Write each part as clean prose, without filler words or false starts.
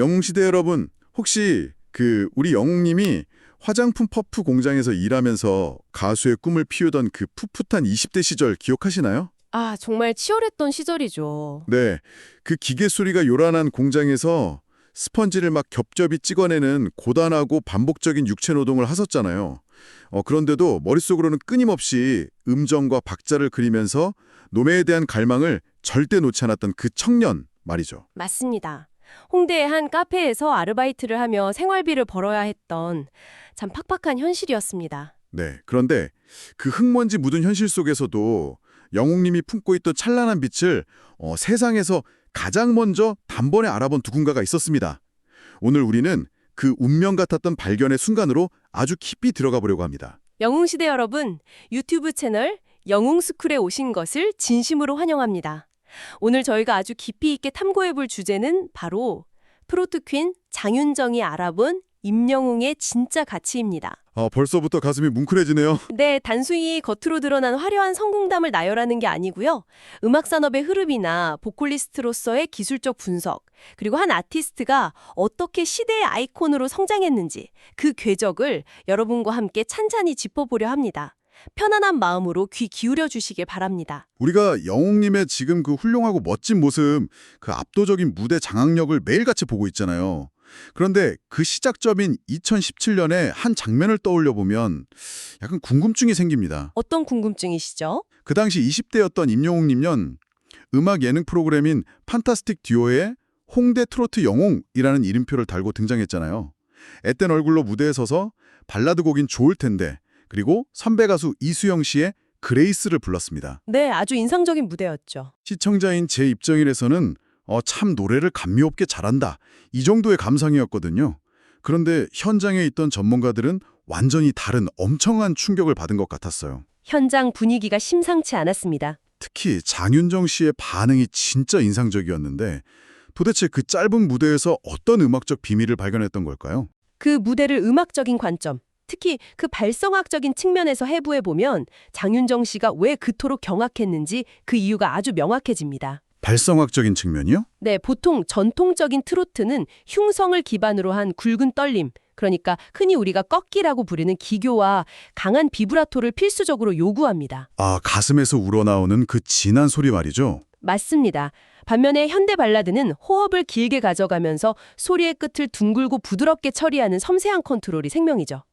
영웅시대 여러분, 혹시 우리 영웅님이 화장품 퍼프 공장에서 일하면서 가수의 꿈을 피우던 그 풋풋한 20대 시절 기억하시나요? 아, 정말 치열했던 시절이죠. 네, 그 기계 소리가 요란한 공장에서 스펀지를 막 겹겹이 찍어내는 고단하고 반복적인 육체 노동을 하셨잖아요. 그런데도 머릿속으로는 끊임없이 음정과 박자를 그리면서 노래에 대한 갈망을 절대 놓지 않았던 그 청년 말이죠. 맞습니다. 홍대의 한 카페에서 아르바이트를 하며 생활비를 벌어야 했던 참 팍팍한 현실이었습니다. 네, 그런데 그 흙먼지 묻은 현실 속에서도 영웅님이 품고 있던 찬란한 빛을 세상에서 가장 먼저 단번에 알아본 누군가가 있었습니다. 오늘 우리는 그 운명 같았던 발견의 순간으로 아주 깊이 들어가 보려고 합니다. 영웅시대 여러분, 유튜브 채널 영웅스쿨에 오신 것을 진심으로 환영합니다. 오늘 저희가 아주 깊이 있게 탐구해볼 주제는 바로 트로트 퀸 장윤정이 알아본 임영웅의 진짜 가치입니다. 벌써부터 가슴이 뭉클해지네요. 네, 단순히 겉으로 드러난 화려한 성공담을 나열하는 게 아니고요. 음악 산업의 흐름이나 보컬리스트로서의 기술적 분석, 그리고 한 아티스트가 어떻게 시대의 아이콘으로 성장했는지 그 궤적을 여러분과 함께 찬찬히 짚어보려 합니다. 편안한 마음으로 귀 기울여 주시길 바랍니다. 우리가 영웅님의 지금 그 훌륭하고 멋진 모습, 그 압도적인 무대 장악력을 매일같이 보고 있잖아요. 그런데 그 시작점인 2017년에 한 장면을 떠올려 보면 약간 궁금증이 생깁니다. 어떤 궁금증이시죠? 그 당시 20대였던 임영웅님은 음악 예능 프로그램인 판타스틱 듀오의 홍대 트로트 영웅이라는 이름표를 달고 등장했잖아요. 앳된 얼굴로 무대에 서서 발라드 곡인 좋을 텐데, 그리고 선배 가수 이수영 씨의 그레이스를 불렀습니다. 네, 아주 인상적인 무대였죠. 시청자인 제 입장에서는 참 노래를 감미롭게 잘한다, 이 정도의 감상이었거든요. 그런데 현장에 있던 전문가들은 완전히 다른 엄청난 충격을 받은 것 같았어요. 현장 분위기가 심상치 않았습니다. 특히 장윤정 씨의 반응이 진짜 인상적이었는데, 도대체 그 짧은 무대에서 어떤 음악적 비밀을 발견했던 걸까요? 그 무대를 음악적인 관점, 특히 그 발성학적인 측면에서 해부해보면 장윤정 씨가 왜 그토록 경악했는지 그 이유가 아주 명확해집니다. 발성학적인 측면이요? 네, 보통 전통적인 트로트는 흉성을 기반으로 한 굵은 떨림, 그러니까 흔히 우리가 꺾기라고 부르는 기교와 강한 비브라토를 필수적으로 요구합니다. 아, 가슴에서 우러나오는 그 진한 소리 말이죠. 맞습니다. 반면에 현대 발라드는 호흡을 길게 가져가면서 소리의 끝을 둥글고 부드럽게 처리하는 섬세한 컨트롤이 생명이죠.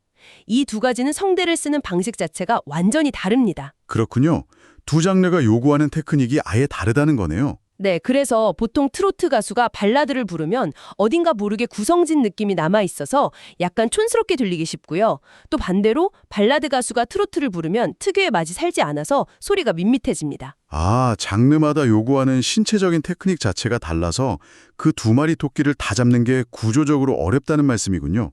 이 두 가지는 성대를 쓰는 방식 자체가 완전히 다릅니다. 그렇군요. 두 장르가 요구하는 테크닉이 아예 다르다는 거네요. 네, 그래서 보통 트로트 가수가 발라드를 부르면 어딘가 모르게 구성진 느낌이 남아있어서 약간 촌스럽게 들리기 쉽고요. 또 반대로 발라드 가수가 트로트를 부르면 특유의 맛이 살지 않아서 소리가 밋밋해집니다. 아, 장르마다 요구하는 신체적인 테크닉 자체가 달라서 그 두 마리 토끼를 다 잡는 게 구조적으로 어렵다는 말씀이군요.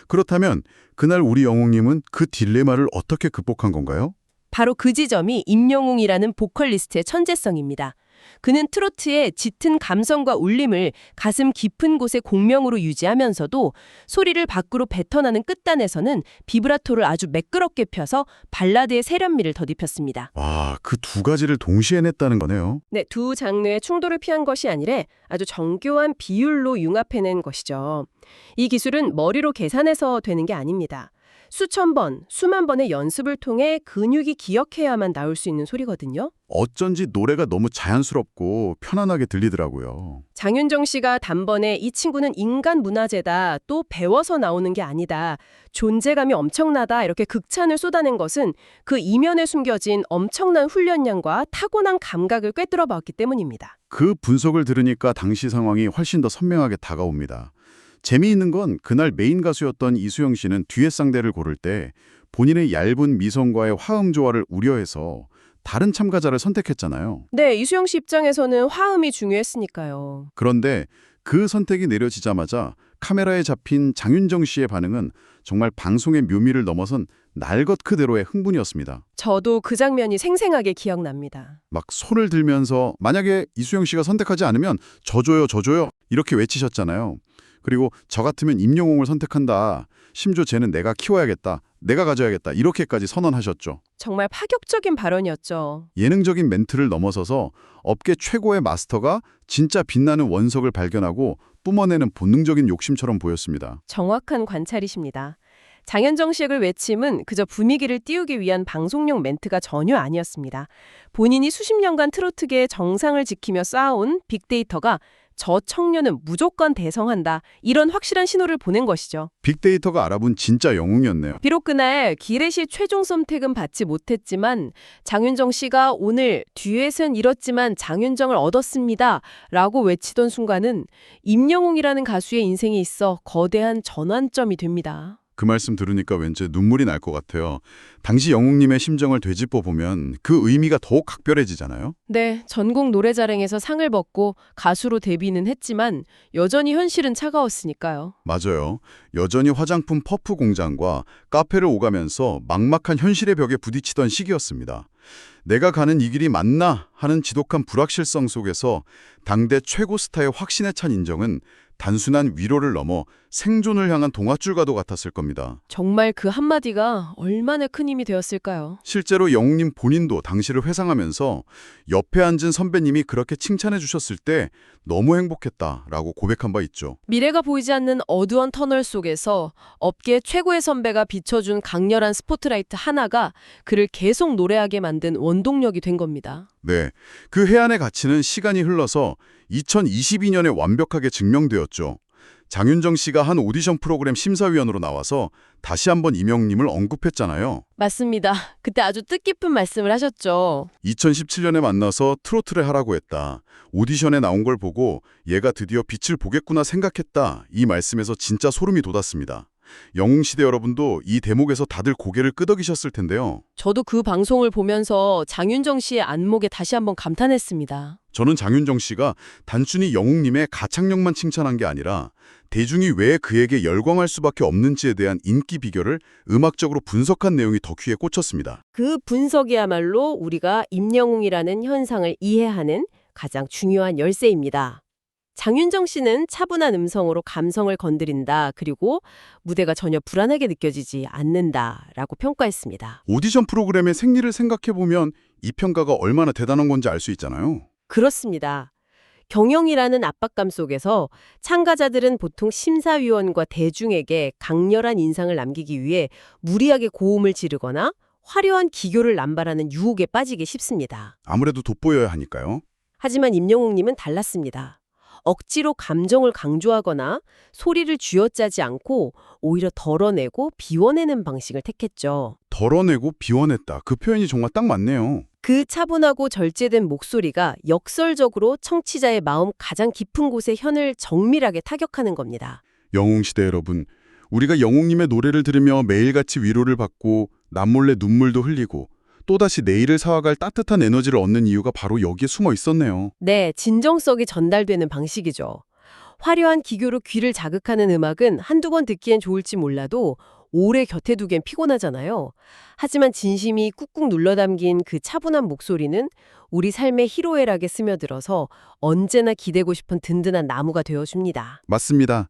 그렇다면 그날 우리 영웅님은 그 딜레마를 어떻게 극복한 건가요? 바로 그 지점이 임영웅이라는 보컬리스트의 천재성입니다. 그는 트로트의 짙은 감성과 울림을 가슴 깊은 곳에 공명으로 유지하면서도 소리를 밖으로 뱉어나는 끝단에서는 비브라토를 아주 매끄럽게 펴서 발라드의 세련미를 덧입혔습니다. 와, 그 두 가지를 동시에 냈다는 거네요. 네, 두 장르의 충돌을 피한 것이 아니라 아주 정교한 비율로 융합해낸 것이죠. 이 기술은 머리로 계산해서 되는 게 아닙니다. 수천 번, 수만 번의 연습을 통해 근육이 기억해야만 나올 수 있는 소리거든요. 어쩐지 노래가 너무 자연스럽고 편안하게 들리더라고요. 장윤정 씨가 단번에 이 친구는 인간 문화재다, 또 배워서 나오는 게 아니다, 존재감이 엄청나다 이렇게 극찬을 쏟아낸 것은 그 이면에 숨겨진 엄청난 훈련량과 타고난 감각을 꿰뚫어 봤기 때문입니다. 그 분석을 들으니까 당시 상황이 훨씬 더 선명하게 다가옵니다. 재미있는 건 그날 메인 가수였던 이수영 씨는 듀엣 상대를 고를 때 본인의 얇은 미성과의 화음 조화를 우려해서 다른 참가자를 선택했잖아요. 네, 이수영 씨 입장에서는 화음이 중요했으니까요. 그런데 그 선택이 내려지자마자 카메라에 잡힌 장윤정 씨의 반응은 정말 방송의 묘미를 넘어선 날 것 그대로의 흥분이었습니다. 저도 그 장면이 생생하게 기억납니다. 막 손을 들면서 만약에 이수영 씨가 선택하지 않으면 저 줘요, 저 줘요 이렇게 외치셨잖아요. 그리고 저 같으면 임영웅을 선택한다. 심지어 쟤는 내가 키워야겠다. 내가 가져야겠다. 이렇게까지 선언하셨죠. 정말 파격적인 발언이었죠. 예능적인 멘트를 넘어서서 업계 최고의 마스터가 진짜 빛나는 원석을 발견하고 뿜어내는 본능적인 욕심처럼 보였습니다. 정확한 관찰이십니다. 장윤정 씨의 외침은 그저 분위기를 띄우기 위한 방송용 멘트가 전혀 아니었습니다. 본인이 수십 년간 트로트계의 정상을 지키며 쌓아온 빅데이터가 저 청년은 무조건 대성한다. 이런 확실한 신호를 보낸 것이죠. 빅데이터가 알아본 진짜 영웅이었네요. 비록 그날 기레시 최종 선택은 받지 못했지만 장윤정 씨가 오늘 듀엣은 잃었지만 장윤정을 얻었습니다. 라고 외치던 순간은 임영웅이라는 가수의 인생에 있어 거대한 전환점이 됩니다. 그 말씀 들으니까 왠지 눈물이 날 것 같아요. 당시 영웅님의 심정을 되짚어 보면 그 의미가 더욱 각별해지잖아요. 네, 전국 노래자랑에서 상을 받고 가수로 데뷔는 했지만 여전히 현실은 차가웠으니까요. 맞아요. 여전히 화장품 퍼프 공장과 카페를 오가면서 막막한 현실의 벽에 부딪히던 시기였습니다. 내가 가는 이 길이 맞나 하는 지독한 불확실성 속에서 당대 최고 스타의 확신에 찬 인정은 단순한 위로를 넘어 생존을 향한 동화줄과도 같았을 겁니다. 정말 그 한마디가 얼마나 큰 힘이 되었을까요? 실제로 영웅님 본인도 당시를 회상하면서 옆에 앉은 선배님이 그렇게 칭찬해 주셨을 때 너무 행복했다라고 고백한 바 있죠. 미래가 보이지 않는 어두운 터널 속에서 업계 최고의 선배가 비춰준 강렬한 스포트라이트 하나가 그를 계속 노래하게 만든 원동력이 된 겁니다. 네, 그 해안의 가치는 시간이 흘러서 2022년에 완벽하게 증명되었죠. 장윤정 씨가 한 오디션 프로그램 심사위원으로 나와서 다시 한번 임영웅님을 언급했잖아요. 맞습니다. 그때 아주 뜻깊은 말씀을 하셨죠. 2017년에 만나서 트로트를 하라고 했다. 오디션에 나온 걸 보고 얘가 드디어 빛을 보겠구나 생각했다. 이 말씀에서 진짜 소름이 돋았습니다. 영웅시대 여러분도 이 대목에서 다들 고개를 끄덕이셨을 텐데요. 저도 그 방송을 보면서 장윤정 씨의 안목에 다시 한번 감탄했습니다. 저는 장윤정 씨가 단순히 영웅님의 가창력만 칭찬한 게 아니라 대중이 왜 그에게 열광할 수밖에 없는지에 대한 인기 비결을 음악적으로 분석한 내용이 더 귀에 꽂혔습니다. 그 분석이야말로 우리가 임영웅이라는 현상을 이해하는 가장 중요한 열쇠입니다. 장윤정 씨는 차분한 음성으로 감성을 건드린다. 그리고 무대가 전혀 불안하게 느껴지지 않는다라고 평가했습니다. 오디션 프로그램의 생리를 생각해보면 이 평가가 얼마나 대단한 건지 알 수 있잖아요. 그렇습니다. 경영이라는 압박감 속에서 참가자들은 보통 심사위원과 대중에게 강렬한 인상을 남기기 위해 무리하게 고음을 지르거나 화려한 기교를 남발하는 유혹에 빠지기 쉽습니다. 아무래도 돋보여야 하니까요. 하지만 임영웅님은 달랐습니다. 억지로 감정을 강조하거나 소리를 쥐어짜지 않고 오히려 덜어내고 비워내는 방식을 택했죠. 덜어내고 비워냈다. 그 표현이 정말 딱 맞네요. 그 차분하고 절제된 목소리가 역설적으로 청취자의 마음 가장 깊은 곳의 현을 정밀하게 타격하는 겁니다. 영웅시대 여러분, 우리가 영웅님의 노래를 들으며 매일같이 위로를 받고 남몰래 눈물도 흘리고 또다시 내일을 살아갈 따뜻한 에너지를 얻는 이유가 바로 여기에 숨어 있었네요. 네, 진정성이 전달되는 방식이죠. 화려한 기교로 귀를 자극하는 음악은 한두 번 듣기엔 좋을지 몰라도 오래 곁에 두기엔 피곤하잖아요. 하지만 진심이 꾹꾹 눌러담긴 그 차분한 목소리는 우리 삶의 희로애락에 스며들어서 언제나 기대고 싶은 든든한 나무가 되어줍니다. 맞습니다.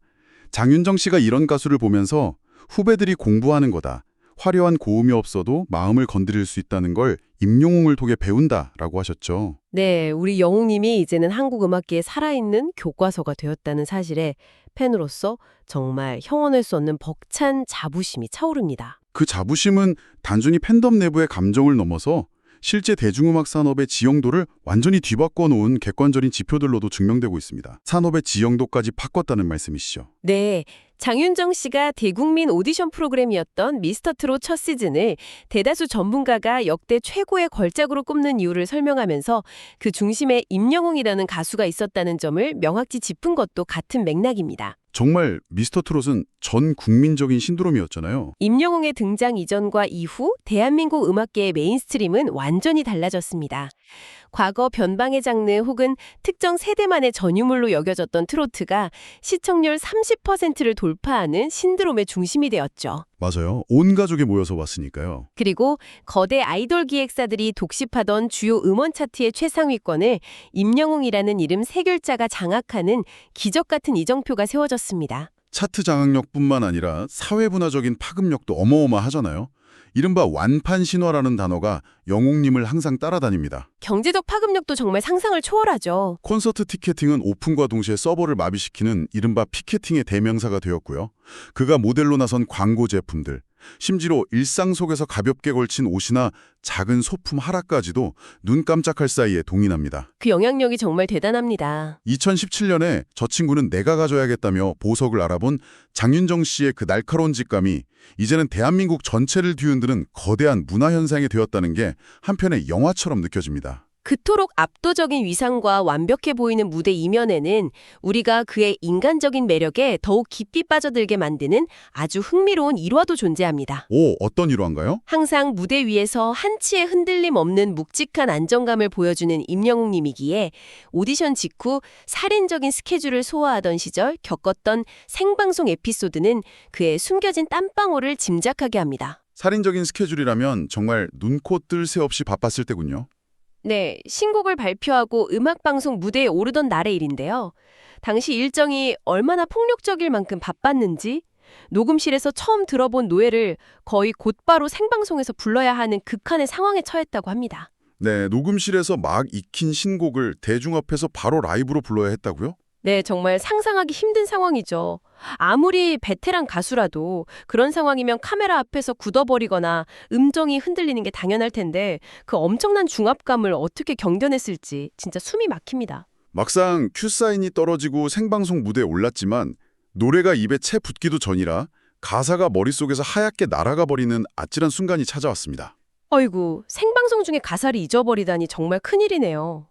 장윤정 씨가 이런 가수를 보면서 후배들이 공부하는 거다. 화려한 고음이 없어도 마음을 건드릴 수 있다는 걸 임영웅을 통해 배운다라고 하셨죠. 네, 우리 영웅님이 이제는 한국 음악계에 살아있는 교과서가 되었다는 사실에 팬으로서 정말 형언할 수 없는 벅찬 자부심이 차오릅니다. 그 자부심은 단순히 팬덤 내부의 감정을 넘어서 실제 대중음악 산업의 지형도를 완전히 뒤바꿔 놓은 객관적인 지표들로도 증명되고 있습니다. 산업의 지형도까지 바꿨다는 말씀이시죠. 네, 장윤정 씨가 대국민 오디션 프로그램이었던 미스터트롯 첫 시즌을 대다수 전문가가 역대 최고의 걸작으로 꼽는 이유를 설명하면서 그 중심에 임영웅이라는 가수가 있었다는 점을 명확히 짚은 것도 같은 맥락입니다. 정말 미스터트롯은 전 국민적인 신드롬이었잖아요. 임영웅의 등장 이전과 이후 대한민국 음악계의 메인스트림은 완전히 달라졌습니다. 과거 변방의 장르 혹은 특정 세대만의 전유물로 여겨졌던 트로트가 시청률 30%를 돌파하는 신드롬의 중심이 되었죠. 맞아요. 온 가족이 모여서 왔으니까요. 그리고 거대 아이돌 기획사들이 독식하던 주요 음원 차트의 최상위권을 임영웅이라는 이름 세 글자가 장악하는 기적 같은 이정표가 세워졌습니다. 차트 장악력뿐만 아니라 사회문화적인 파급력도 어마어마하잖아요. 이른바 완판 신화라는 단어가 영웅님을 항상 따라다닙니다. 경제적 파급력도 정말 상상을 초월하죠. 콘서트 티켓팅은 오픈과 동시에 서버를 마비시키는 이른바 피켓팅의 대명사가 되었고요. 그가 모델로 나선 광고 제품들, 심지어 일상 속에서 가볍게 걸친 옷이나 작은 소품 하나까지도 눈 깜짝할 사이에 동인합니다. 그 영향력이 정말 대단합니다. 2017년에 저 친구는 내가 가져야겠다며 보석을 알아본 장윤정 씨의 그 날카로운 직감이 이제는 대한민국 전체를 뒤흔드는 거대한 문화현상이 되었다는 게 한편의 영화처럼 느껴집니다. 그토록 압도적인 위상과 완벽해 보이는 무대 이면에는 우리가 그의 인간적인 매력에 더욱 깊이 빠져들게 만드는 아주 흥미로운 일화도 존재합니다. 오, 어떤 일화인가요? 항상 무대 위에서 한치의 흔들림 없는 묵직한 안정감을 보여주는 임영웅님이기에 오디션 직후 살인적인 스케줄을 소화하던 시절 겪었던 생방송 에피소드는 그의 숨겨진 땀방울을 짐작하게 합니다. 살인적인 스케줄이라면 정말 눈코 뜰 새 없이 바빴을 때군요. 네, 신곡을 발표하고 음악방송 무대에 오르던 날의 일인데요. 당시 일정이 얼마나 폭력적일 만큼 바빴는지 녹음실에서 처음 들어본 노래를 거의 곧바로 생방송에서 불러야 하는 극한의 상황에 처했다고 합니다. 네, 녹음실에서 막 익힌 신곡을 대중 앞에서 바로 라이브로 불러야 했다고요? 네, 정말 상상하기 힘든 상황이죠. 아무리 베테랑 가수라도 그런 상황이면 카메라 앞에서 굳어버리거나 음정이 흔들리는 게 당연할 텐데 그 엄청난 중압감을 어떻게 견뎌냈을지 진짜 숨이 막힙니다. 막상 큐사인이 떨어지고 생방송 무대에 올랐지만 노래가 입에 채 붙기도 전이라 가사가 머릿속에서 하얗게 날아가 버리는 아찔한 순간이 찾아왔습니다. 어이구, 생방송 중에 가사를 잊어버리다니 정말 큰일이네요.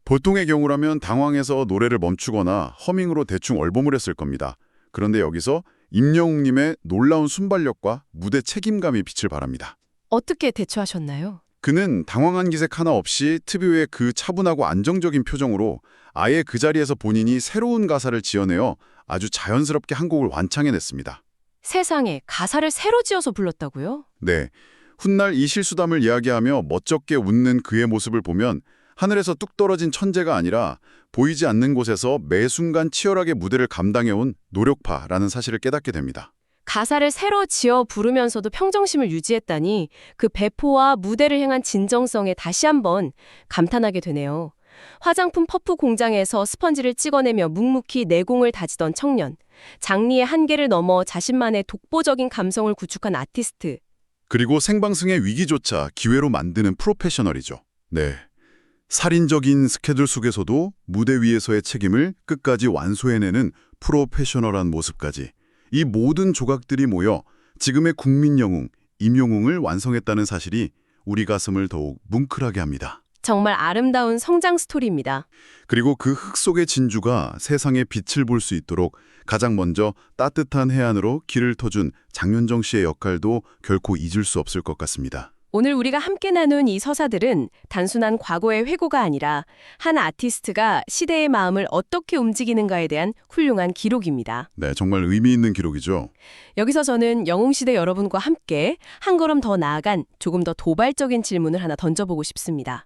보통의 경우라면 당황해서 노래를 멈추거나 허밍으로 대충 얼버무렸을 했을 겁니다. 그런데 여기서 임영웅님의 놀라운 순발력과 무대 책임감이 빛을 발합니다. 어떻게 대처하셨나요? 그는 당황한 기색 하나 없이 특유의 그 차분하고 안정적인 표정으로 아예 그 자리에서 본인이 새로운 가사를 지어내어 아주 자연스럽게 한 곡을 완창해냈습니다. 세상에, 가사를 새로 지어서 불렀다고요? 네, 훗날 이 실수담을 이야기하며 멋쩍게 웃는 그의 모습을 보면 하늘에서 뚝 떨어진 천재가 아니라 보이지 않는 곳에서 매 순간 치열하게 무대를 감당해온 노력파라는 사실을 깨닫게 됩니다. 가사를 새로 지어 부르면서도 평정심을 유지했다니 그 배포와 무대를 향한 진정성에 다시 한번 감탄하게 되네요. 화장품 퍼프 공장에서 스펀지를 찍어내며 묵묵히 내공을 다지던 청년, 장르의 한계를 넘어 자신만의 독보적인 감성을 구축한 아티스트. 그리고 생방송의 위기조차 기회로 만드는 프로페셔널이죠. 네. 살인적인 스케줄 속에서도 무대 위에서의 책임을 끝까지 완수해내는 프로페셔널한 모습까지 이 모든 조각들이 모여 지금의 국민 영웅, 임영웅을 완성했다는 사실이 우리 가슴을 더욱 뭉클하게 합니다. 정말 아름다운 성장 스토리입니다. 그리고 그 흙 속의 진주가 세상에 빛을 볼 수 있도록 가장 먼저 따뜻한 해안으로 길을 터준 장윤정 씨의 역할도 결코 잊을 수 없을 것 같습니다. 오늘 우리가 함께 나눈 이 서사들은 단순한 과거의 회고가 아니라 한 아티스트가 시대의 마음을 어떻게 움직이는가에 대한 훌륭한 기록입니다. 네, 정말 의미 있는 기록이죠. 여기서 저는 영웅시대 여러분과 함께 한 걸음 더 나아간 조금 더 도발적인 질문을 하나 던져보고 싶습니다.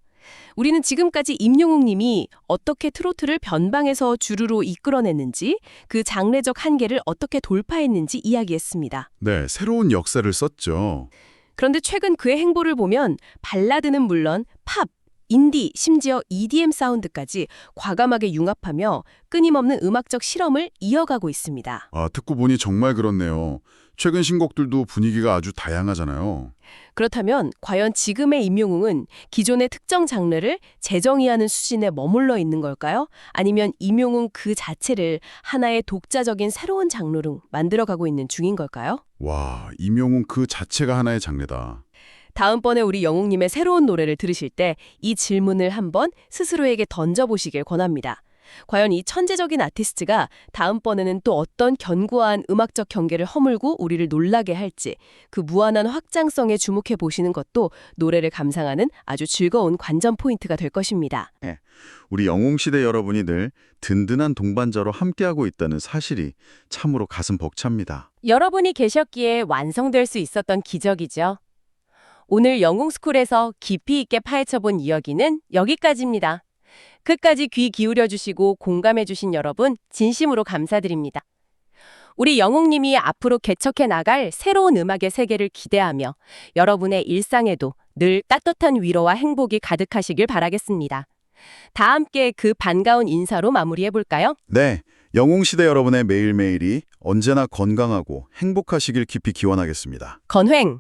우리는 지금까지 임영웅 님이 어떻게 트로트를 변방에서 주류로 이끌어냈는지, 그 장르적 한계를 어떻게 돌파했는지 이야기했습니다. 네, 새로운 역사를 썼죠. 그런데 최근 그의 행보를 보면 발라드는 물론 팝, 인디, 심지어 EDM 사운드까지 과감하게 융합하며 끊임없는 음악적 실험을 이어가고 있습니다. 아, 듣고 보니 정말 그렇네요. 최근 신곡들도 분위기가 아주 다양하잖아요. 그렇다면 과연 지금의 임영웅은 기존의 특정 장르를 재정의하는 수준에 머물러 있는 걸까요? 아니면 임영웅 그 자체를 하나의 독자적인 새로운 장르로 만들어가고 있는 중인 걸까요? 와, 임영웅 그 자체가 하나의 장르다. 다음번에 우리 영웅님의 새로운 노래를 들으실 때 이 질문을 한번 스스로에게 던져보시길 권합니다. 과연 이 천재적인 아티스트가 다음번에는 또 어떤 견고한 음악적 경계를 허물고 우리를 놀라게 할지, 그 무한한 확장성에 주목해 보시는 것도 노래를 감상하는 아주 즐거운 관전 포인트가 될 것입니다. 우리 영웅시대 여러분이 늘 든든한 동반자로 함께하고 있다는 사실이 참으로 가슴 벅찹니다. 여러분이 계셨기에 완성될 수 있었던 기적이죠. 오늘 영웅스쿨에서 깊이 있게 파헤쳐본 이야기는 여기까지입니다. 끝까지 귀 기울여 주시고 공감해 주신 여러분 진심으로 감사드립니다. 우리 영웅님이 앞으로 개척해 나갈 새로운 음악의 세계를 기대하며 여러분의 일상에도 늘 따뜻한 위로와 행복이 가득하시길 바라겠습니다. 다 함께 그 반가운 인사로 마무리해볼까요? 네, 영웅시대 여러분의 매일매일이 언제나 건강하고 행복하시길 깊이 기원하겠습니다. 건횡!